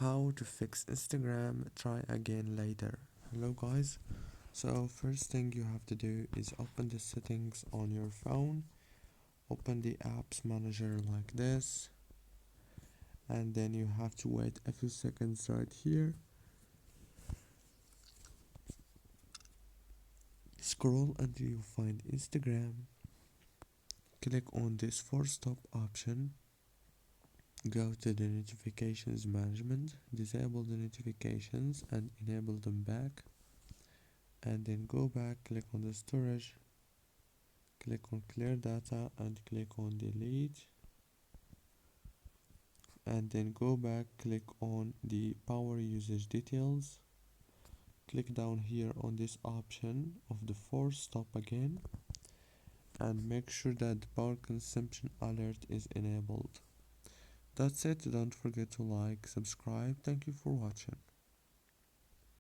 how to fix Instagram, try again later. Hello guys. So first thing you have to do is open the settings on your phone, open the apps manager like this, and then you have to wait a few seconds right here. Scroll until you find Instagram, click on this force stop option, go to the notifications management, disable the notifications and enable them back, and then go back, click on the storage, click on clear data and click on delete, and then go back, click on the power usage details, click down here on this option of the force stop again, and make sure that the power consumption alert is enabled. That's it. Don't forget to like, subscribe. Thank you for watching.